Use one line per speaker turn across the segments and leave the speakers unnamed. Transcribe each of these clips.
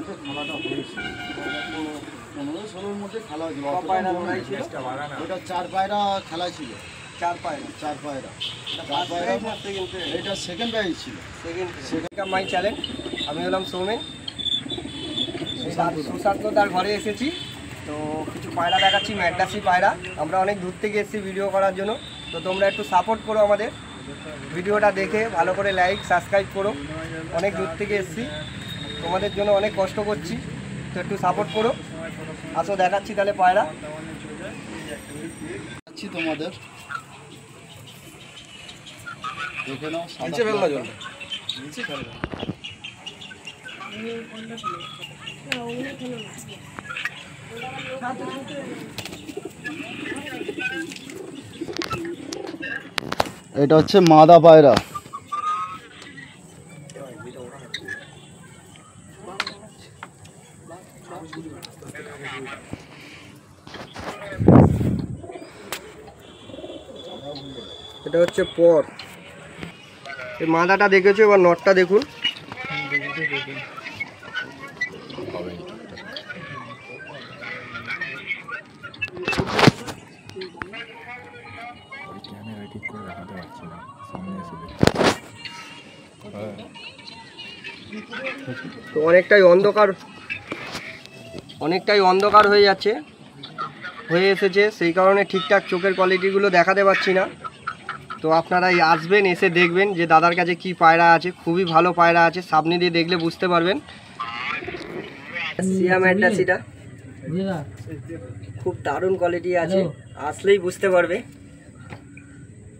মধ্যে খেলাটা হয়েছে, 15-16-র মধ্যে খেলা হয়েছিল। ওটা 4 পায়রা খেলা ছিল, 4 পায়রা। এটা সেকেন্ড প্রাইজ ছিল।
Second my challenge. আমি হলাম সৌমেন, সুশান্ত তার ঘরে এসেছি। তো কিছু পায়রা দেখাচ্ছি, ম্যাড্রাসি পায়রা। আমরা অনেক দূর থেকে এসেছি ভিডিও করার জন্য, তো তোমরা একটু সাপোর্ট করো আমাদের ভিডিওটা দেখে, ভালো করে লাইক সাবস্ক্রাইব করো। অনেক দূর থেকে এসেছি, তোমাদের জন্য অনেক কষ্ট করছি, তো একটু সাপোর্ট করো। আসো দেখাচ্ছি তাহলে পায়রা
তোমাদের দেখে নাও।
নিচে ফেলবা জল,
নিচে ফেলবা। এটা হচ্ছে মাদা পায়রা।
এটা হচ্ছে পর। এই মাদাটা দেখেছো, এবার নটটা দেখুন। তো অনেকটাই অন্ধকার হয়ে যাচ্ছে, হয়ে এসেছে, সেই কারণে ঠিকঠাক চোখের কোয়ালিটিগুলো দেখাতে পাচ্ছি না। তো আপনারা আসবেন, এসে দেখবেন যে দাদার কাছে কি পায়রা আছে। খুবই ভালো পায়রা আছে, সামনে দিয়ে দেখলে বুঝতে পারবেন। সিয়াম ম্যাড্রাসিটা খুব দারুণ কোয়ালিটি আছে, আসলেই বুঝতে পারবে।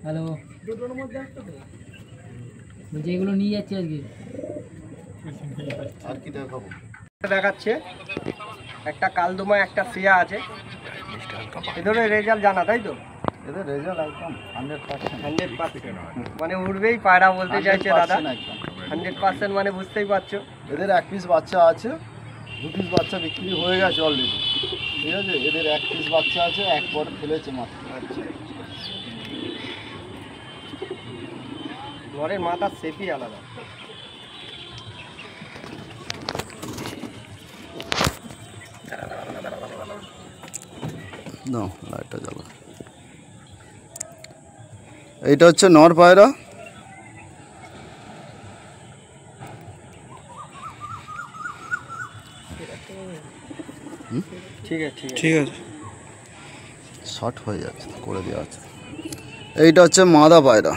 হ্যালো, যেগুলো নিয়ে যাচ্ছি আজকে
আর কি দেখাবো?
দেখাচ্ছে একটা কালদমা, একটা সিয়া আছে। এদের রেজাল্ট জানা, তাই তো?
এদের রেজাল্ট একদম
100%, মানে উঠবেই পায়রা বলতে চাইছে দাদা। 100% মানে বুঝতেই পারছো।
এদের 1 পিস বাচ্চা আছে, 2 পিস বাচ্চা বিক্রি হয়ে গেছে অলরেডি, ঠিক আছে। এদের 1 পিস বাচ্চা আছে, একবার ফেলেছে মাত্র।
ঘরের মাথার শেপই আলাদা।
নাও লাইটটা জ্বালা। এইটা হচ্ছে নর পায়রা।
ঠিক আছে
শর্ট হয়ে যাচ্ছে, করে দেওয়া আছে। এইটা হচ্ছে মাদা পায়রা।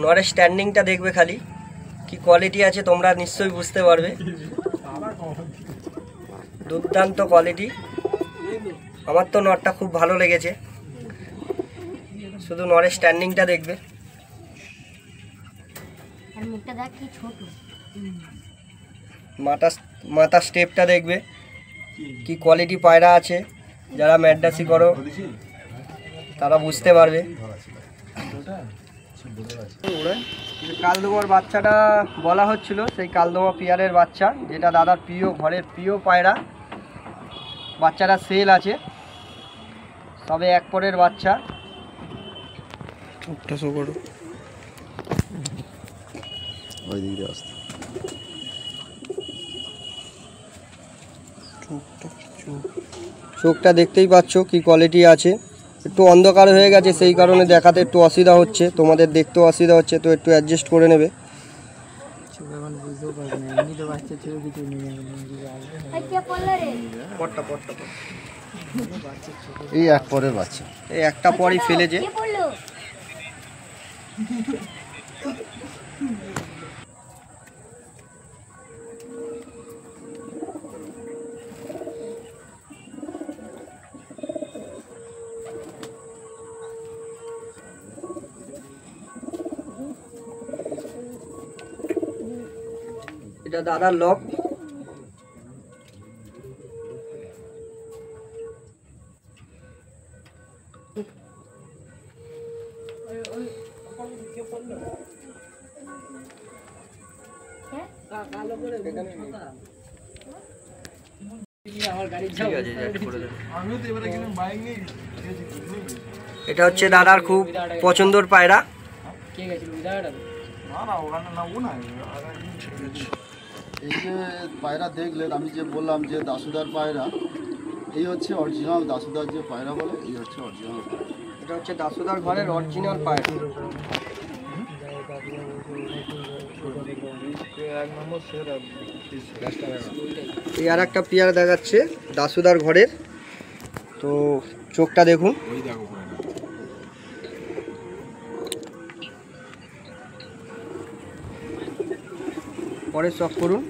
নরের স্ট্যান্ডিংটা দেখবে খালি, কি কোয়ালিটি আছে তোমরা নিশ্চয়ই বুঝতে পারবে। দুর্দান্ত কোয়ালিটি। আমার তো নরটা খুব ভালো লেগেছে, শুধু নরের স্ট্যান্ডিংটা দেখবে। মাথা স্টেপটা দেখবে, কি কোয়ালিটি পায়রা আছে। যারা ম্যাড্রাসি করো তারা বুঝতে পারবে। কালদমার বাচ্চাটা বলা হচ্ছিল, সেই কালদমা পিয়ারের বাচ্চা, যেটা দাদার প্রিয়, ঘরের প্রিয় পায়রা। বাচ্চাটা সেল আছে, তবে এক পরের বাচ্চা। চোখটা শো করো,
ওই দিক দিয়ে আসতে।
চোখটা দেখতেই পাচ্ছ কি কোয়ালিটি আছে। একটু অন্ধকার হয়ে গেছে, সেই কারণে দেখাতে একটু অসুবিধা হচ্ছে, তোমাদের দেখতেও অসুবিধা হচ্ছে, তো একটু অ্যাডজাস্ট করে নেবে।
এই এক পরের বাচ্চা,
এই একটা পরই ফেলেছে। এটা দাদার লক। এটা হচ্ছে দাদার খুব পছন্দের পায়রা,
কে গেছিল জায়গাটা?
এই যে পায়রা দেখলেন, আমি যে বললাম যে দাসুদার পায়রা, এই হচ্ছে অরিজিনাল দাসুদার যে পায়রা বলে, এই হচ্ছে অরিজিনাল পায়রা।
এটা হচ্ছে দাসুদার ঘরের অরিজিনাল পায়রা। এই আর একটা পেয়ারা দেখাচ্ছে দাসুদার ঘরের, তো চোখটা দেখুন। পরে চক করুন।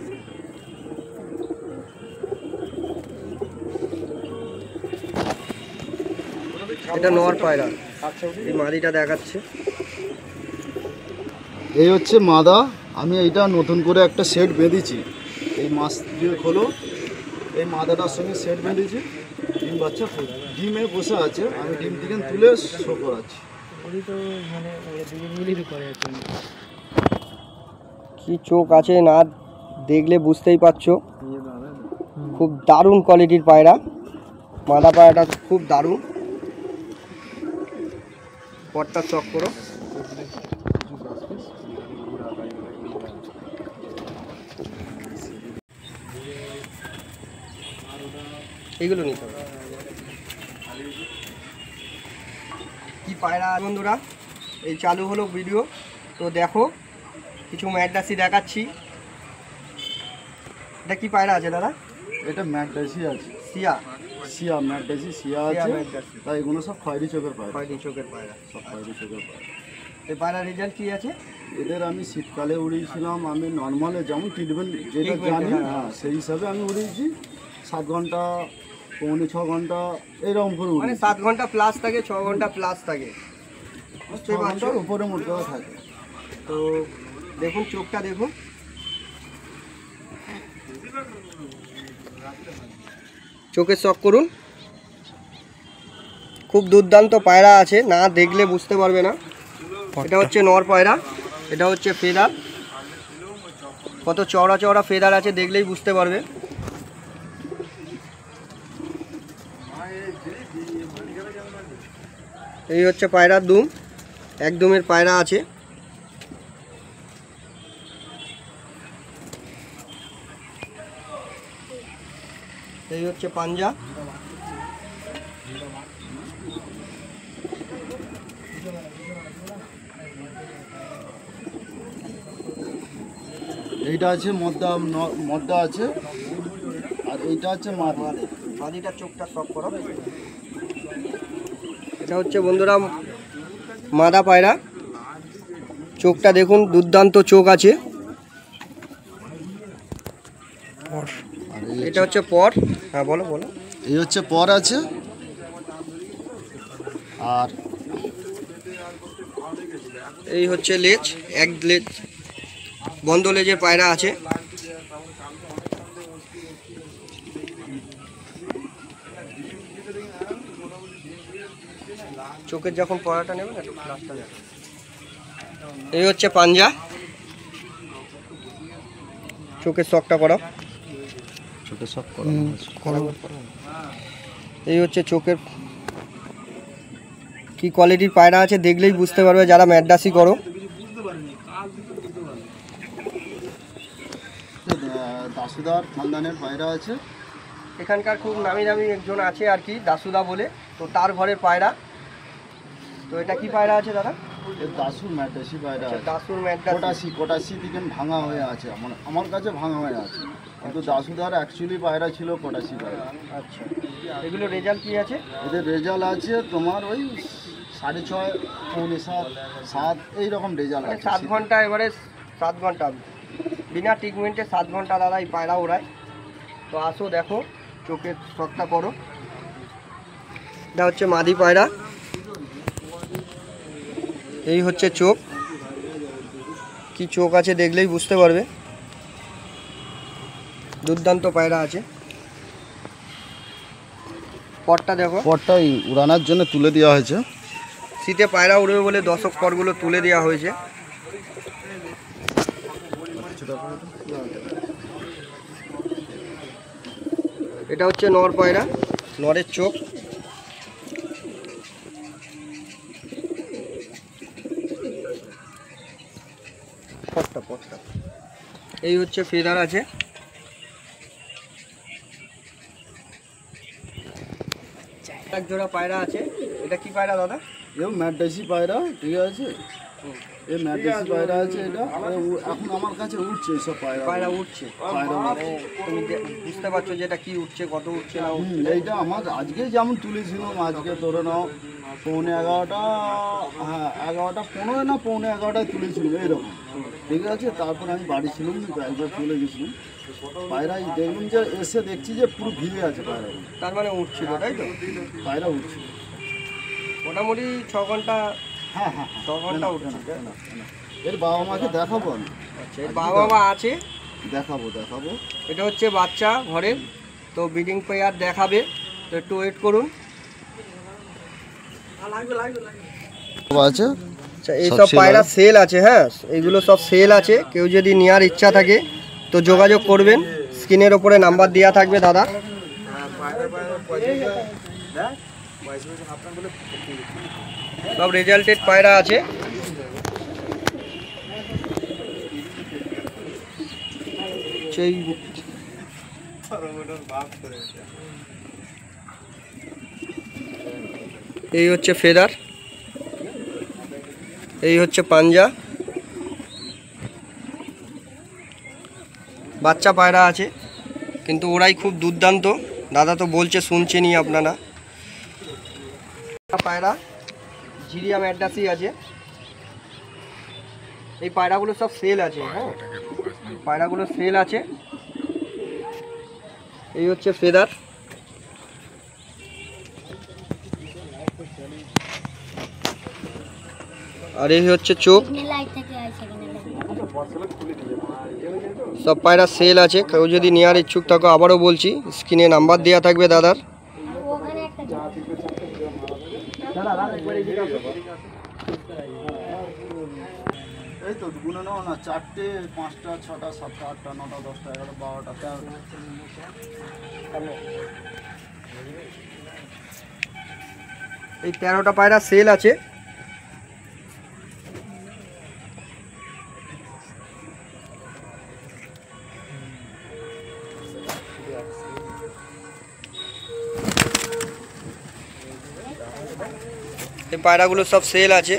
এটা নর পায়রা, এই মাদিটা দেখাচ্ছে।
এই হচ্ছে মাদা। আমি এইটা নতুন করে একটা সেট বেঁধেছি, এই মাস দিয়ে হলো এই মাদাটার সঙ্গে সেট বেঁধেছি। ডিম বাচ্চা ডিমে বসে আছে, আমি ডিম থেকে তুলে শো করাচ্ছি।
কি চোখ আছে না দেখলে বুঝতেই পারছো, খুব দারুণ কোয়ালিটির পায়রা। মাদা পায়রাটা খুব দারুণ। পরটা চক করো। এইগুলো নিতে হবে। কি পায়রা বন্ধুরা, এই চালু হলো ভিডিও। তো দেখো কিছু ম্যাড্রাসি দেখাচ্ছি। এটা কি পায়রা আছে দাদা?
এটা ম্যাডাসি আছে,
সিয়া
ম্যাডাসি সিয়া আছে।
ম্যাড্রাসি,
তাই এগুলো সব খয়েরি চোখের পায়রা,
খয়েরি চোখের পায়রা।
সব খয়েরি চোখের পায়রা।
এই পায়রার রেজাল্ট কি আছে?
এদের আমি শীতকালে উড়িয়েছিলাম, আমি নর্মালে যেমন ট্রিটমেন্ট যেটা জানি, হ্যাঁ সেই হিসাবে আমি উড়িয়েছি। 7 ঘন্টা, পৌনে 6 ঘন্টা এরকম করে
মানে
উড়িয়েছি।
7 ঘন্টা প্লাস থাকে, 6 ঘন্টা প্লাস থাকে, বুঝতে
6
পারছো?
ঘন্টার উপরে মধ্যে থাকে।
তো দেখুন চোখটা দেখুন। চোখে চক করুন। খুব দুর্দান্ত পায়রা আছে, না দেখলে বুঝতে পারবে না। এটা হচ্ছে নর পায়রা, এটা হচ্ছে ফেদার। কত চওড়া চওড়া ফেদার আছে, দেখলেই বুঝতে পারবে। এই হচ্ছে পায়রার দুম, একদমের পায়রা আছে। এই হচ্ছে পাঞ্জা।
এইটা আছে মদ্দা আছে, আর এইটা হচ্ছে
মাদিটা চোখটা সব করো। এটা হচ্ছে বন্ধুরা মাদা পায়রা, চোখটা দেখুন, দুর্দান্ত চোখ আছে। এটা হচ্ছে পর, হ্যাঁ বলো বলো।
এই হচ্ছে পর আছে, আর
এই হচ্ছে লেজ, এক লেজ বন্ধ লেজের পায়রা আছে। চোখের যখন পড়াটা নেবেন একটু গ্লাসটা নেবেন। এই হচ্ছে পাঞ্জা, চোখের শকটা করা।
ছোটো সব
এই হচ্ছে চোখের কি কোয়ালিটির পায়রা আছে, দেখলেই বুঝতে পারবে যারা ম্যাড্রাসি করো।
দাসুদার খানদানের পায়রা আছে।
এখানকার খুব নামি দামি একজন আছে আর কি, দাসুদা বলে, তো তার ঘরের পায়রা। তো এটা কি পায়রা আছে দাদা?
দাসুর ম্যাডাসি পায়রা আছে।
দাসুর ম্যাড্রাসি।
কোটাসি থেকে ভাঙা হয়ে আছে, আমার কাছে ভাঙা হয়ে আছে, কিন্তু দাসুদার অ্যাকচুয়ালি পায়রা ছিল কোটাসি পায়রা।
আচ্ছা, এগুলো রেজাল্ট কি আছে?
এদের রেজাল্ট আছে তোমার ওই 6.5, পৌনে 7 এইরকম রেজাল্ট আছে।
7 ঘন্টা, এবারে 7 ঘন্টা বিনা ট্রিটমেন্টে 7 ঘন্টা দাদা এই পায়রা ওড়ায়। তো আসো দেখো, চোখের শকটা করো। এটা হচ্ছে মাদি পায়রা, এই হচ্ছে চোখ। কি চোখ আছে দেখলেই বুঝতে পারবে, দুর্দান্ত পায়রা আছে। পরটা দেখো,
পরটাই উড়ানোর জন্য তুলে দেওয়া হয়েছে।
শীতে পায়রা উড়বে বলে দর্শক পরগুলো তুলে দেওয়া হয়েছে। এটা হচ্ছে নর পায়রা, নরের চোখ। পটটা এই হচ্ছে ফেদার আছে। এক জোড়া পায়রা আছে। এটা কি পায়রা দাদা?
এও ম্যাডাসি পায়রা, ঠিক আছে। এই ম্যাডাসি পায়রা আছে, এটা এখন আমার কাছে উঠছে সব
পায়রা উঠছে।
পায়রা
মানে তুমি বুঝতে পারছো যে এটা কি উঠছে, কত উঠছে না উঠছে?
এইটা আমার আজকে যেমন তুলেছিলাম, আজকে ধরে নাও 11:15, হ্যাঁ 11:15 না 11:15টায় তুলেছিলাম এইরকম, ঠিক আছে। তারপর আমি বাড়ি ছিলাম, একবার চলে গেছিলাম। পায়রাই দেখলাম যে এসে দেখছি যে পুরো ভিড়ে আছে পায়রা,
তার মানে উঠছিল, তাই তো?
পায়রা উঠছিল
মোটামুটি 6 ঘন্টা।
হ্যাঁ হ্যাঁ
6 ঘন্টা উঠছে।
এর বাবা মাকে দেখাবো আমি।
আচ্ছা, এর বাবা মা আছে?
দেখাবো।
এটা হচ্ছে বাচ্চা ঘরের, তো ব্রিডিং পেয়ার দেখাবে, তো একটু ওয়েট করুন।
আছে
আচ্ছা, এইসব পায়রা সেল আছে। হ্যাঁ, এইগুলো সব সেল আছে। কেউ যদি নেওয়ার ইচ্ছা থাকে তো যোগাযোগ করবেন, স্ক্রিনের ওপরে নাম্বার দেওয়া থাকবে দাদা। সব রেজাল্টেড পায়রা আছে। এই হচ্ছে ফেদার, এই হচ্ছে পাঞ্জা। বাচ্চা পায়রা আছে, কিন্তু ওরাই খুব দুর্দান্ত। দাদা তো বলছে, শুনছেনি আপনারা। পায়রা জিরিয়া ম্যাডাসি আছে। এই পায়রাগুলো সব সেল আছে। হ্যাঁ, পায়রাগুলো সেল আছে। এই হচ্ছে ফেদার। আর এই হচ্ছে চোখ। সব পায়রা সেল আছে। কেউ যদি নেওয়ার ইচ্ছুক থাকো, আবারও বলছি, স্ক্রিনে নাম্বার দেওয়া থাকবে দাদার।
এই তো গুনে নাও না, 4টে 5টা 6টা 7টা 8টা 9টা 10টা 11টা 12টা 13টা।
এই 13টা পায়রা সেল আছে। এই পায়রাগুলো সব সেল আছে।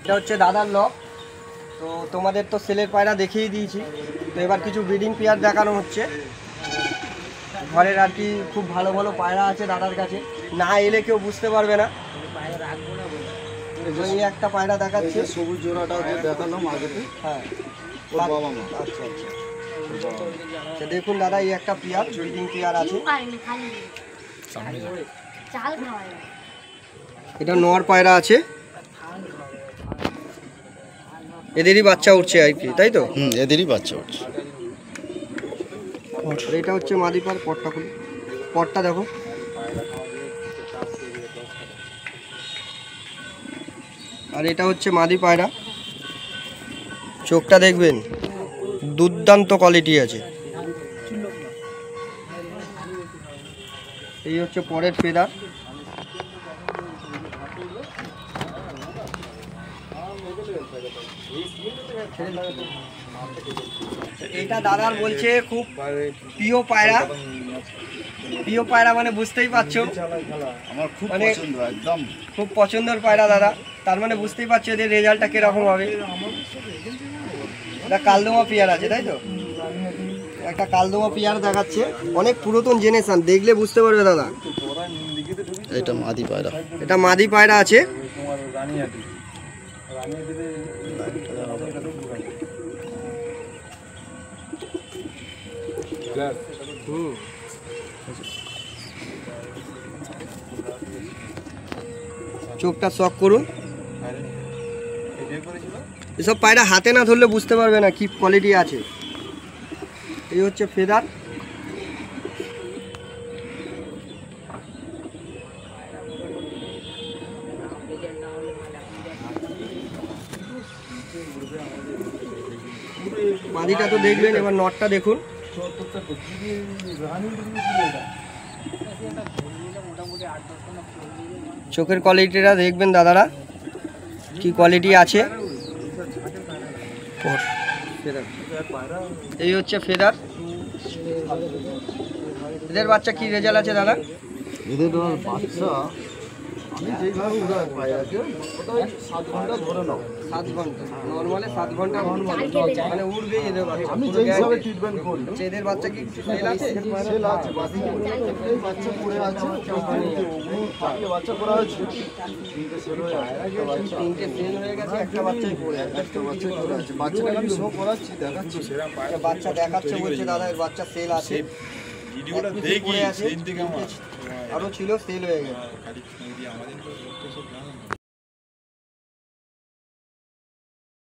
এটা হচ্ছে দাদার লক। তো তোমাদের তো সেলের পায়রা দেখিয়ে দিয়েছি, তো এবার কিছু ব্রিডিং পেয়ার দেখানো হচ্ছে। ঘরের আর কি খুব ভালো ভালো পায়রা আছে দাদার কাছে, না এলে কেউ বুঝতে পারবে না। এই একটা পায়রা দেখাচ্ছে,
সবুজ জোড়াটা যে দেখালাম আগেতে,
হ্যাঁ
ওর বাবা মা।
আচ্ছা আচ্ছা। আচ্ছা, দেখুন দাদা, এই একটা পেয়ার ব্রিডিং পেয়ার আছে। এটা নর পায়রা আছে, এদেরই বাচ্চা উঠছে আর কি, তাই তো?
এদেরই বাচ্চা উঠছে।
এটা হচ্ছে মাদি পার। পটটা খুলি, পটটা দেখো। আর এটা হচ্ছে মাদি পায়রা। চোখটা দেখবেন, দুর্দান্ত কোয়ালিটি আছে। এই হচ্ছে পরের ফেদার। এটা দাদার বলছে খুব প্রিয় পায়রা। প্রিয় পায়রা মানে বুঝতেই পারছো,
আমার খুব
মানে
পছন্দ, একদম
খুব পছন্দের পায়রা দাদা। তার মানে বুঝতেই পারছো এদের রেজাল্টটা কিরকম হবে। এটা কালদমা পেয়ার আছে, তাই তো? একটা কালদমা পেয়ার দেখাচ্ছে, অনেক পুরাতন জেনারেশন, দেখলে বুঝতে পারবে দাদা।
এটা মাদি পায়রা।
এটা মাদি পায়রা আছে। চোখটা শক করুন। এসব পায়রা হাতে না ধরলে বুঝতে পারবে না কি কোয়ালিটি আছে। এই হচ্ছে ফেদার। মাদিটা তো দেখলেন, এবার নটটা দেখুন। চোখের কোয়ালিটিটা দেখবেন দাদারা। কি কোয়ালিটি আছে। এই হচ্ছে ফেদার। এদের বাচ্চা কি রেজাল্ট আছে দাদা?
এদের বাচ্চা আমি যেইভাবে উড়াই পায়রাকে ওটা 7 ঘন্টা ধরে নাও।
7 ঘন্টা নরমালে 7 ঘন্টা মানে উড়বেই এদের বাচ্চা।
আমি যেই হিসাবে ট্রিটমেন্ট করি
এদের বাচ্চা কি সেল আছে?
সেল আছে, বাকি এই বাচ্চা পড়ে আছে, বাচ্চা পড়া হয়েছে, 3টে সেল হয়ে গেছে,
3টে সেল হয়ে গেছে, একটা বাচ্চাই পড়ে আছে।
একটা বাচ্চা পড়ে আছে। বাচ্চাটা আমি শো করাচ্ছি, দেখাচ্ছি।
একটা বাচ্চা দেখাচ্ছে, বলছে দাদা এর বাচ্চা সেল আছে। ভিডিওটা দেখি সেল থেকে আরো ছিল, সেল হয়ে গেছে।